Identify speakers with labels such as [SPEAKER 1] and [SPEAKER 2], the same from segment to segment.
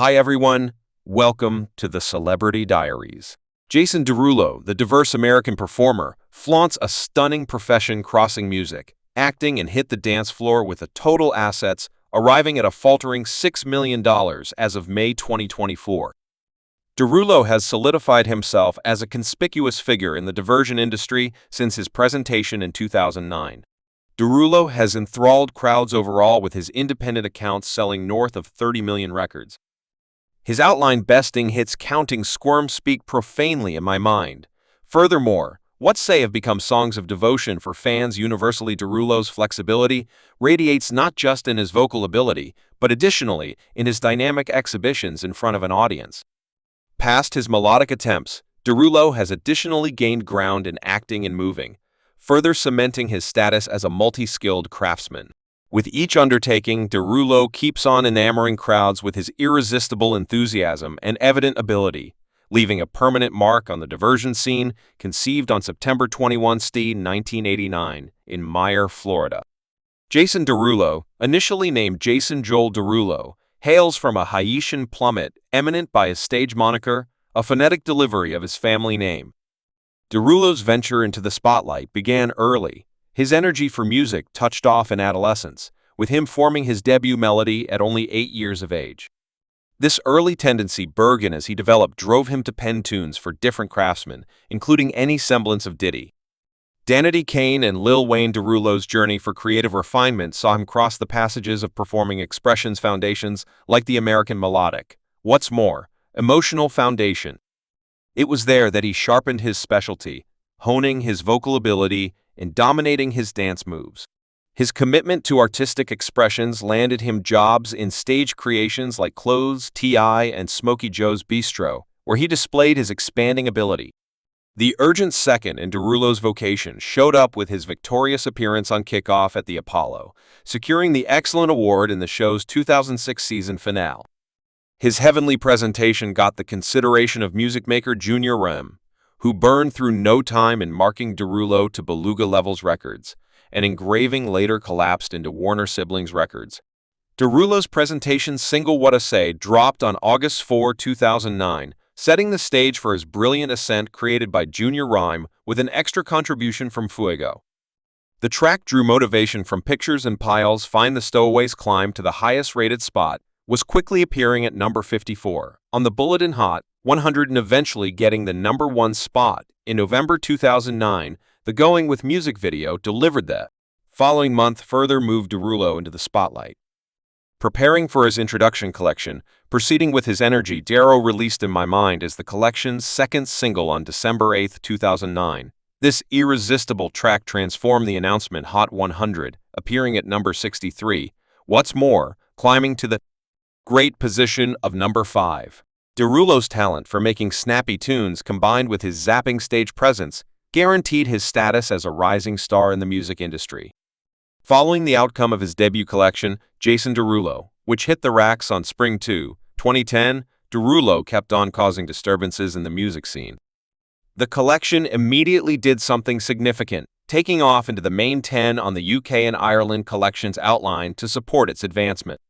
[SPEAKER 1] Hi everyone, welcome to the Celebrity Diaries. Jason Derulo, the diverse American performer, flaunts a stunning profession crossing music, acting, and hit the dance floor with a total assets arriving at a faltering $6 million as of May 2024. Derulo has solidified himself as a conspicuous figure in the diversion industry since his presentation in 2009. Derulo has enthralled crowds overall, with his independent accounts selling north of 30 million records. His outline besting hits "Counting Squirms" speak profanely in my mind. Furthermore, "What Say" have become songs of devotion for fans universally. Derulo's flexibility radiates not just in his vocal ability, but additionally in his dynamic exhibitions in front of an audience. Past his melodic attempts, Derulo has additionally gained ground in acting and moving, further cementing his status as a multi-skilled craftsman. With each undertaking, Derulo keeps on enamoring crowds with his irresistible enthusiasm and evident ability, leaving a permanent mark on the diversion scene. Conceived on September 21, 1989, in Meyer, Florida. Jason Derulo, initially named Jason Joel Derulo, hails from a Haitian plummet, eminent by his stage moniker, a phonetic delivery of his family name. Derulo's venture into the spotlight began early. His energy for music touched off in adolescence, with him forming his debut melody at only 8 years of age. This early tendency, Bergen as he developed, drove him to pen tunes for different craftsmen, including any semblance of Diddy, Danity Kane, and Lil Wayne. Derulo's journey for creative refinement saw him cross the passages of performing expressions foundations like the American melodic, what's more, emotional foundation. It was there that he sharpened his specialty, honing his vocal ability and dominating his dance moves. His commitment to artistic expressions landed him jobs in stage creations like Clothes, T.I., and Smokey Joe's Bistro, where he displayed his expanding ability. The urgent second in Derulo's vocation showed up with his victorious appearance on Kickoff at the Apollo, securing the Excellent Award in the show's 2006 season finale. His heavenly presentation got the consideration of music maker Junior Rhm, who burned through no time in marking Derulo to Beluga Levels Records, and engraving later collapsed into Warner Siblings Records. Derulo's presentation single "What a Say" dropped on August 4, 2009, setting the stage for his brilliant ascent created by Junior Rhm with an extra contribution from Fuego. The track drew motivation from pictures and piles. Find the Stowaway's climb to the highest-rated spot was quickly appearing at number 54 on the Bulletin Hot 100 and eventually getting the number 1 spot. In November 2009, the Going With music video delivered the following month further moved Derulo into the spotlight. Preparing for his introduction collection, proceeding with his energy, Derulo released "In My Mind" as the collection's second single on December 8, 2009. This irresistible track transformed the announcement Hot 100, appearing at number 63. What's more, climbing to the great position of number 5. Derulo's talent for making snappy tunes combined with his zapping stage presence guaranteed his status as a rising star in the music industry. Following the outcome of his debut collection, Jason Derulo, which hit the racks on Spring 2010, Derulo kept on causing disturbances in the music scene. The collection immediately did something significant, taking off into the main 10 on the UK and Ireland collection's outline to support its advancement.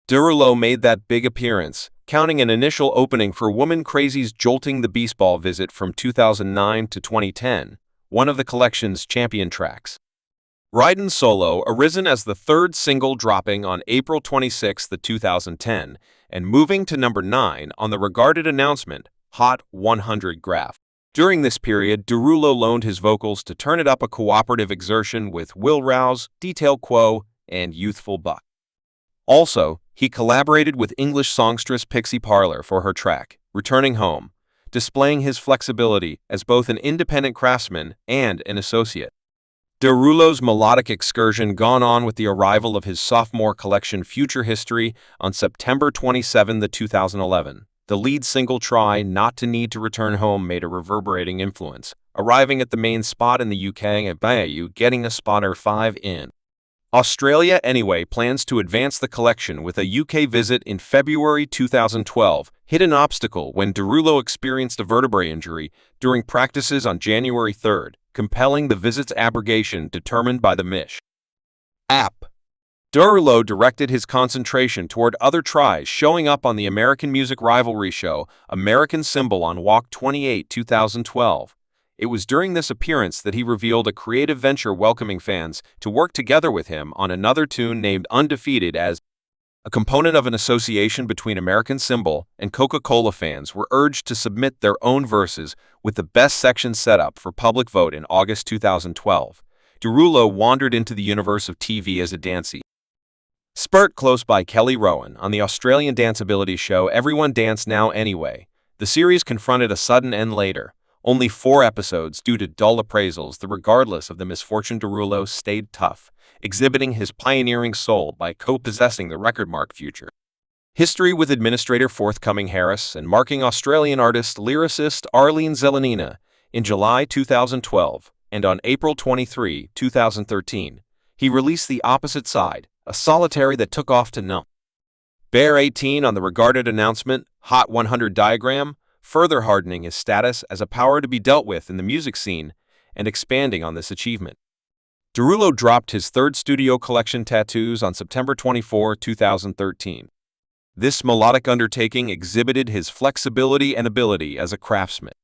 [SPEAKER 1] Derulo made that big appearance, counting an initial opening for Woman Crazy's "Jolting the Beastball" visit from 2009 to 2010, one of the collection's champion tracks. Ridin' Solo arisen as the third single, dropping on April 26, 2010, and moving to number 9 on the regarded announcement Hot 100 graph. During this period, Derulo loaned his vocals to Turn It Up, a cooperative exertion with Will Rouse, Detail Quo, and Youthful Buck. Also, he collaborated with English songstress Pixie Parler for her track Returning Home, displaying his flexibility as both an independent craftsman and an associate. Derulo's melodic excursion gone on with the arrival of his sophomore collection Future History on September 27, 2011. The lead single Try Not to Need to Return Home made a reverberating influence, arriving at the main spot in the UK and Bayou getting a spotter 5 in Australia. Anyway plans to advance the collection with a UK visit in February 2012 hit an obstacle when Derulo experienced a vertebrae injury during practices on January 3, compelling the visit's abrogation determined by the MISH app. Derulo directed his concentration toward other tries, showing up on the American music rivalry show American Symbol on Walk 28, 2012. It was during this appearance that he revealed a creative venture welcoming fans to work together with him on another tune named Undefeated. As a component of an association between American Symbol and Coca-Cola, fans were urged to submit their own verses with the best section set up for public vote in August 2012. Derulo wandered into the universe of TV as a dancey spurt close by Kelly Rowan on the Australian danceability show Everyone Dance Now Anyway. The series confronted a sudden end later, only 4 episodes due to dull appraisals. Regardless of the misfortune, Derulo stayed tough, exhibiting his pioneering soul by co-possessing the record mark Future History with administrator forthcoming Harris and marking Australian artist-lyricist Arlene Zelenina in July 2012, and on April 23, 2013, he released The Opposite Side, a solitary that took off to no. Bear 18 on the regarded announcement, Hot 100 diagram, further hardening his status as a power to be dealt with in the music scene and expanding on this achievement. Derulo dropped his 3rd studio collection, Tattoos, on September 24, 2013. This melodic undertaking exhibited his flexibility and ability as a craftsman.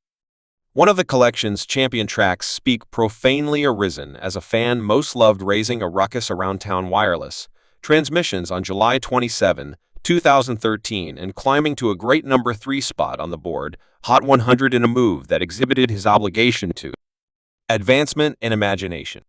[SPEAKER 1] One of the collection's champion tracks, Speak Profanely Arisen as a fan most loved, raising a ruckus around town wireless transmissions on July 27, 2013, and climbing to a great number 3 spot on the board, Hot 100, in a move that exhibited his obligation to advancement and imagination.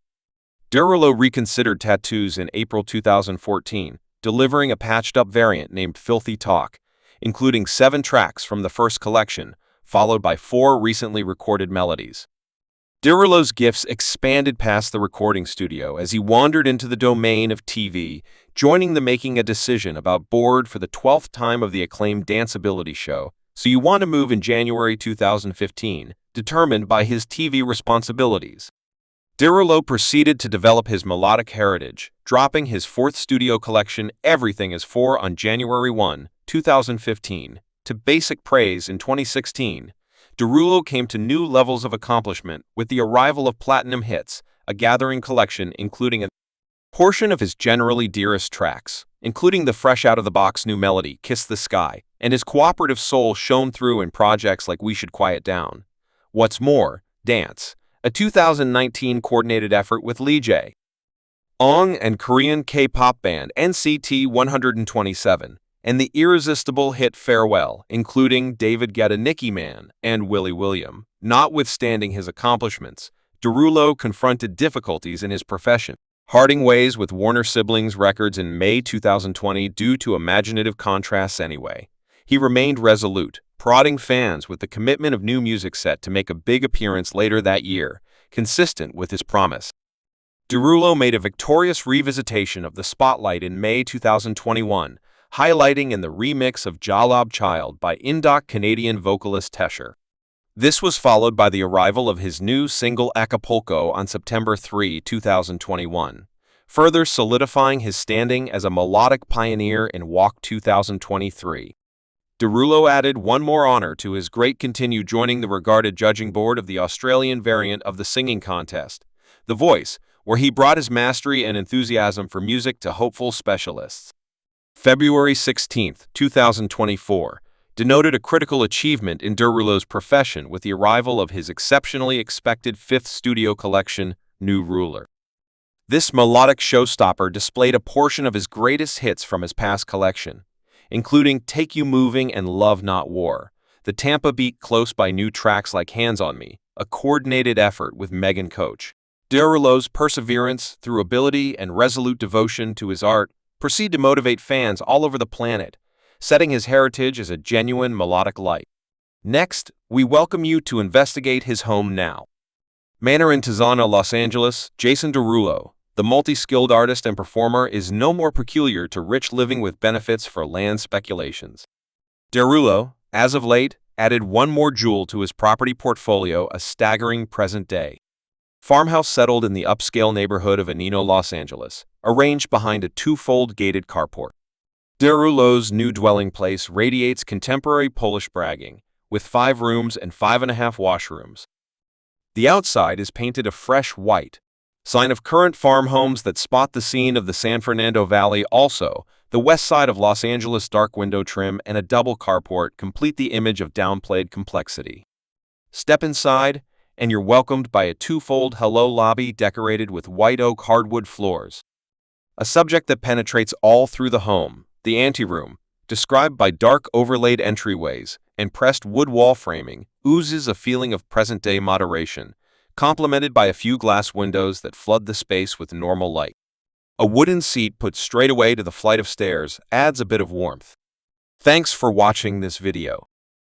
[SPEAKER 1] Derulo reconsidered Tattoos in April 2014, delivering a patched-up variant named Filthy Talk, including 7 tracks from the first collection, followed by 4 recently recorded melodies. Derulo's gifts expanded past the recording studio as he wandered into the domain of TV, joining the Making a Decision About board for the 12th time of the acclaimed danceability show, So You Want to Move, in January 2015, determined by his TV responsibilities. Derulo proceeded to develop his melodic heritage, dropping his 4th studio collection, Everything Is 4, on January 1, 2015. To basic praise in 2016, Derulo came to new levels of accomplishment with the arrival of Platinum Hits, a gathering collection including a portion of his generally dearest tracks, including the fresh-out-of-the-box new melody, Kiss the Sky, and his cooperative soul shone through in projects like We Should Quiet Down. What's More, Dance, a 2019 coordinated effort with Lee Jae-ong and Korean K-pop band NCT 127, and the irresistible hit Farewell, including David Guetta, Nicki Man, and Willie William. Notwithstanding his accomplishments, Derulo confronted difficulties in his profession, parting ways with Warner Siblings Records in May 2020 due to imaginative contrasts anyway. He remained resolute, prodding fans with the commitment of new music set to make a big appearance later that year, consistent with his promise. Derulo made a victorious revisitation of the spotlight in May 2021, highlighting in the remix of Jalab Child by Indoc Canadian vocalist Tesher. This was followed by the arrival of his new single Acapulco on September 3, 2021, further solidifying his standing as a melodic pioneer in Walk 2023. Derulo added one more honor to his great, continue joining the regarded judging board of the Australian variant of the singing contest, The Voice, where he brought his mastery and enthusiasm for music to hopeful specialists. February 16, 2024, denoted a critical achievement in Derulo's profession with the arrival of his exceptionally expected 5th studio collection, New Ruler. This melodic showstopper displayed a portion of his greatest hits from his past collection, including Take You Moving and Love Not War. The Tampa beat close by new tracks like Hands on Me, a coordinated effort with Megan Coach. Derulo's perseverance through ability and resolute devotion to his art proceed to motivate fans all over the planet, setting his heritage as a genuine melodic light. Next, we welcome you to investigate his home now. Manor in Tijuana, Los Angeles, Jason Derulo, the multi-skilled artist and performer, is no more peculiar to rich living with benefits for land speculations. Derulo, as of late, added one more jewel to his property portfolio, a staggering present-day farmhouse settled in the upscale neighborhood of Enino, Los Angeles, arranged behind a 2-fold gated carport. Derulo's new dwelling place radiates contemporary Polish bragging, with 5 rooms and 5.5 washrooms. The outside is painted a fresh white, Sign of current farm homes that spot the scene of the San Fernando Valley. Also, the west side of Los Angeles dark window trim and a double carport complete the image of downplayed complexity. Step inside, and you're welcomed by a twofold hello lobby decorated with white oak hardwood floors. A subject that penetrates all through the home, the anteroom, described by dark overlaid entryways and pressed wood wall framing, oozes a feeling of present-day moderation, complemented by a few glass windows that flood the space with normal light. A wooden seat put straight away to the flight of stairs adds a bit of warmth. Thanks for watching this video.